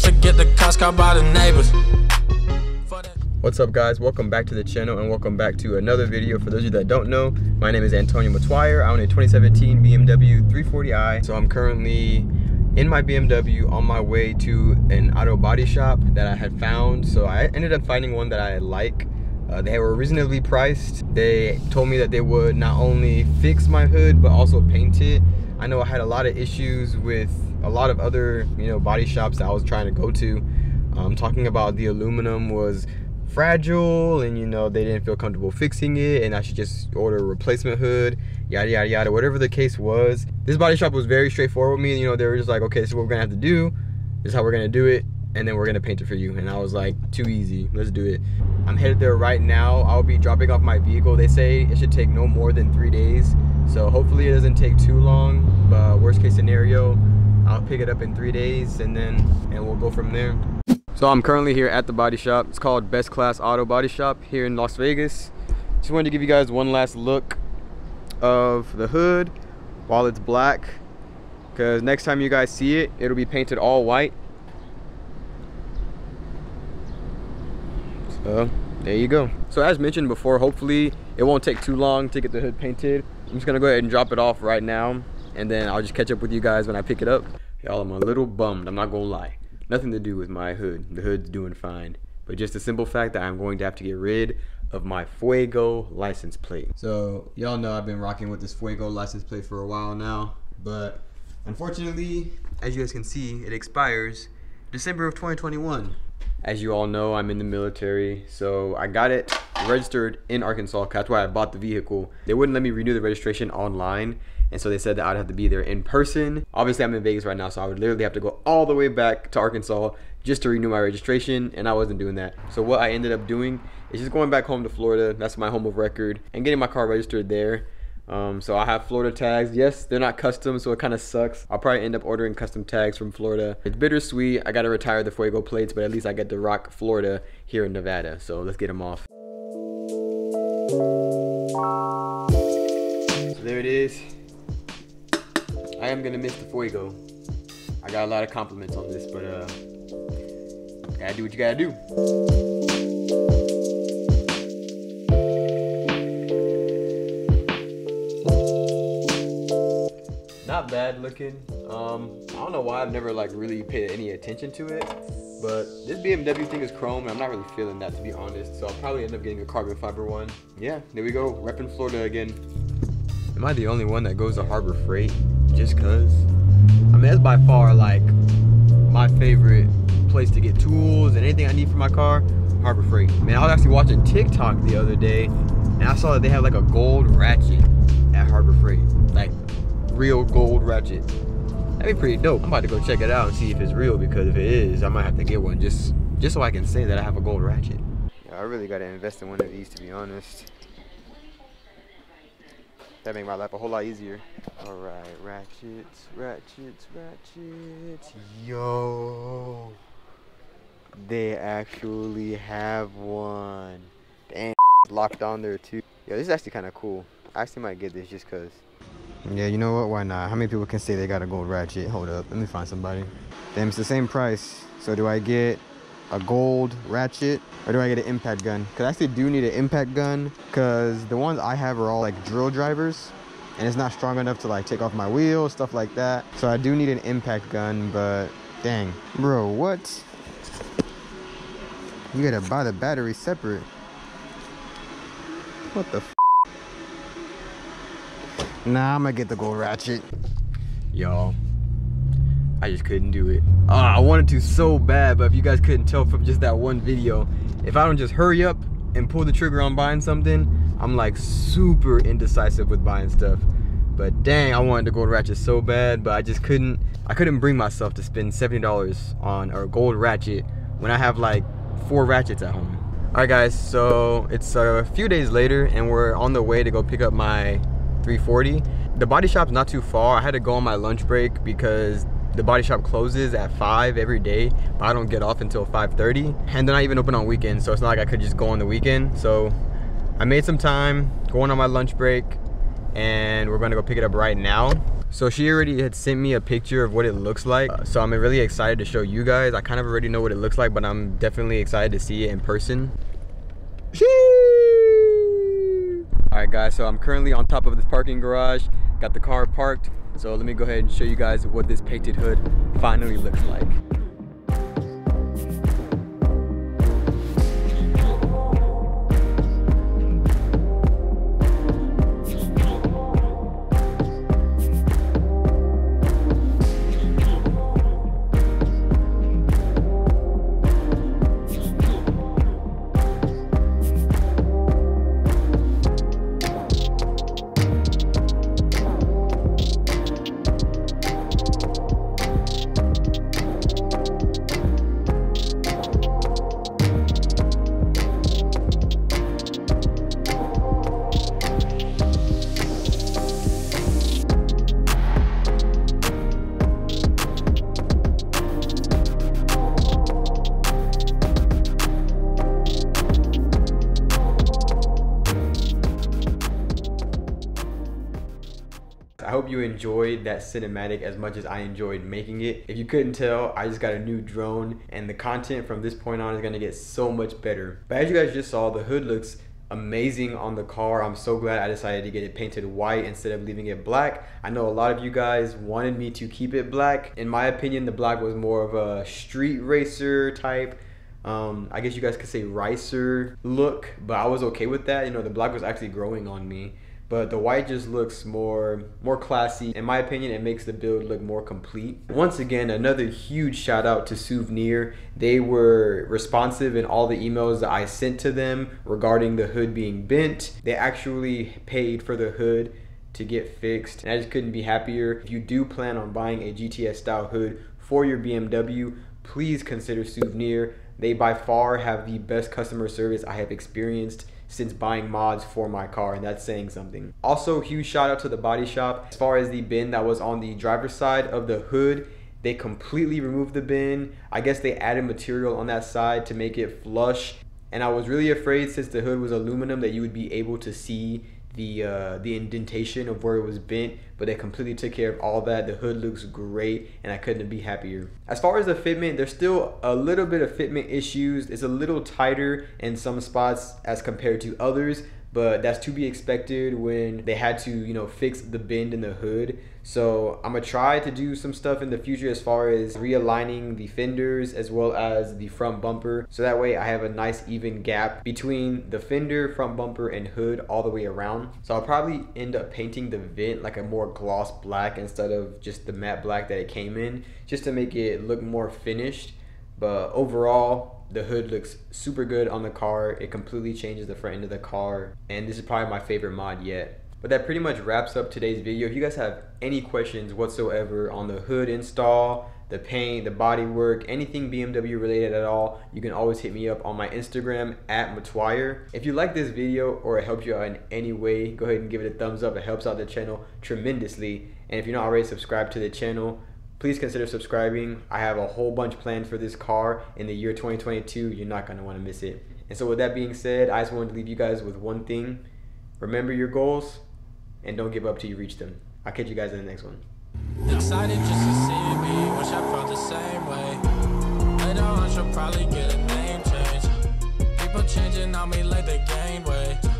to get the cops caught by the neighbors. What's up, guys? Welcome back to the channel and welcome back to another video. For those of you that don't know, my name is Antonio Matwire. I own a 2017 BMW 340i. So I'm currently in my BMW on my way to an auto body shop that I had found. So I ended up finding one that I like. They were reasonably priced. They told me that they would not only fix my hood but also paint it. I know I had a lot of issues with a lot of other body shops that I was trying to go to. Talking about the aluminum was fragile, and they didn't feel comfortable fixing it, and I should just order a replacement hood, yada yada yada, whatever the case was. This body shop was very straightforward with me. They were just like, okay, this is what we're gonna have to do, this is how we're gonna do it, and then we're gonna paint it for you. And I was like, too easy, let's do it. I'm headed there right now. I'll be dropping off my vehicle. They say it should take no more than 3 days, so hopefully it doesn't take too long, but worst case scenario, I'll pick it up in 3 days and we'll go from there. So I'm currently here at the body shop. It's called Best Class Auto Body Shop here in Las Vegas. Just wanted to give you guys one last look of the hood while it's black, because next time you guys see it, it'll be painted all white. So there you go. So as mentioned before, hopefully it won't take too long to get the hood painted. I'm just gonna go ahead and drop it off right now, and then I'll just catch up with you guys when I pick it up. Y'all, I'm a little bummed, I'm not gonna lie. Nothing to do with my hood. The hood's doing fine. But just the simple fact that I'm going to have to get rid of my Fuego license plate. So y'all know I've been rocking with this Fuego license plate for a while now. But unfortunately, as you guys can see, it expires December of 2021. As you all know, I'm in the military. So I got it registered in Arkansas. That's why I bought the vehicle. They wouldn't let me renew the registration online. And so they said that I'd have to be there in person. Obviously, I'm in Vegas right now, so I would literally have to go all the way back to Arkansas just to renew my registration, and I wasn't doing that. So what I ended up doing is just going back home to Florida. That's my home of record, and getting my car registered there. So I have Florida tags. Yes, they're not custom, so it kind of sucks. I'll probably end up ordering custom tags from Florida. It's bittersweet. I got to retire the Fuego plates, but at least I get to rock Florida here in Nevada. So let's get them off. So there it is. I am gonna miss the Fuego. I got a lot of compliments on this, but gotta do what you gotta do. Not bad looking. I don't know why I've never really paid any attention to it, but this BMW thing is chrome, and I'm not really feeling that, to be honest. So I'll probably end up getting a carbon fiber one. Yeah, there we go, repping Florida again. Am I the only one that goes to Harbor Freight just cause? I mean, that's by far my favorite place to get tools and anything I need for my car. Harbor Freight. Man, I was actually watching TikTok the other day, and I saw that they have a gold Ratchet at Harbor Freight, real gold Ratchet. That'd be pretty dope. I'm about to go check it out and see if it's real, because if it is, I might have to get one just so I can say that I have a gold Ratchet. Yeah, I really gotta invest in one of these, to be honest. That make my life a whole lot easier. Alright, ratchets. Yo, they actually have one. Damn, it's locked on there too. Yo, this is actually kind of cool. I actually might get this just cause. Yeah, you know what, why not? How many people can say they got a gold Ratchet? Hold up, let me find somebody. Damn, it's the same price. So do I get a gold Ratchet, or do I get an impact gun? Because I actually do need an impact gun, because the ones I have are all drill drivers, and it's not strong enough to take off my wheels, stuff like that. So I do need an impact gun, but dang. Bro, what? You gotta buy the battery separate. What the f? Nah, I'm gonna get the gold Ratchet. Y'all, I just couldn't do it. I wanted to so bad, but if you guys couldn't tell from just that one video, if I don't just hurry up and pull the trigger on buying something, I'm super indecisive with buying stuff. But dang, I wanted the gold Ratchet so bad, but I just couldn't bring myself to spend $70 on a gold Ratchet when I have 4 Ratchets at home. Alright guys, so it's a few days later, and we're on the way to go pick up my 340. The body shop's not too far. I had to go on my lunch break because the body shop closes at 5 every day, but I don't get off until 5:30, and they're not even open on weekends, so it's not like I could just go on the weekend. So I made some time going on my lunch break, and we're gonna go pick it up right now. So she already had sent me a picture of what it looks like. So I'm really excited to show you guys. I kind of already know what it looks like, but I'm definitely excited to see it in person. Alright guys, so I'm currently on top of this parking garage. Got the car parked. So let me go ahead and show you guys what this painted hood finally looks like. I hope you enjoyed that cinematic as much as I enjoyed making it. If you couldn't tell, I just got a new drone and the content from this point on is gonna get so much better. But as you guys just saw, the hood looks amazing on the car. I'm so glad I decided to get it painted white instead of leaving it black. I know a lot of you guys wanted me to keep it black. In my opinion, the black was more of a street racer type, I guess you guys could say ricer look, but I was okay with that. You know, the black was actually growing on me. But the white just looks more classy. In my opinion, it makes the build look more complete. Once again, another huge shout out to Souvenir. They were responsive in all the emails that I sent to them regarding the hood being bent. They actually paid for the hood to get fixed, and I just couldn't be happier. If you do plan on buying a GTS style hood for your BMW, please consider Souvenir. They by far have the best customer service I have experienced since buying mods for my car, and that's saying something. Also, huge shout out to the body shop. As far as the bin that was on the driver's side of the hood, they completely removed the bin. I guess they added material on that side to make it flush, and I was really afraid, since the hood was aluminum, that you would be able to see the indentation of where it was bent, but they completely took care of all that. The hood looks great, and I couldn't be happier. As far as the fitment, there's still a little bit of fitment issues. It's a little tighter in some spots as compared to others, but that's to be expected when they had to, you know, fix the bend in the hood. So I'm gonna try to do some stuff in the future as far as realigning the fenders as well as the front bumper, so that way I have a nice even gap between the fender, front bumper, and hood all the way around. So I'll probably end up painting the vent like a more gloss black instead of just the matte black that it came in, just to make it look more finished. But overall, the hood looks super good on the car. It completely changes the front end of the car, and this is probably my favorite mod yet. But that pretty much wraps up today's video. If you guys have any questions whatsoever on the hood install, the paint, the body work, anything BMW related at all, you can always hit me up on my Instagram @Matwire. If you like this video or it helps you out in any way, go ahead and give it a thumbs up. It helps out the channel tremendously. And if you're not already subscribed to the channel, please consider subscribing. I have a whole bunch planned for this car in the year 2022. You're not going to want to miss it. And so with that being said, I just wanted to leave you guys with one thing. Remember your goals and don't give up till you reach them. I'll catch you guys in the next one. Excited just to see me, wish I felt the same way. Later on she'll probably get a name change. People changing on me like they gain weight.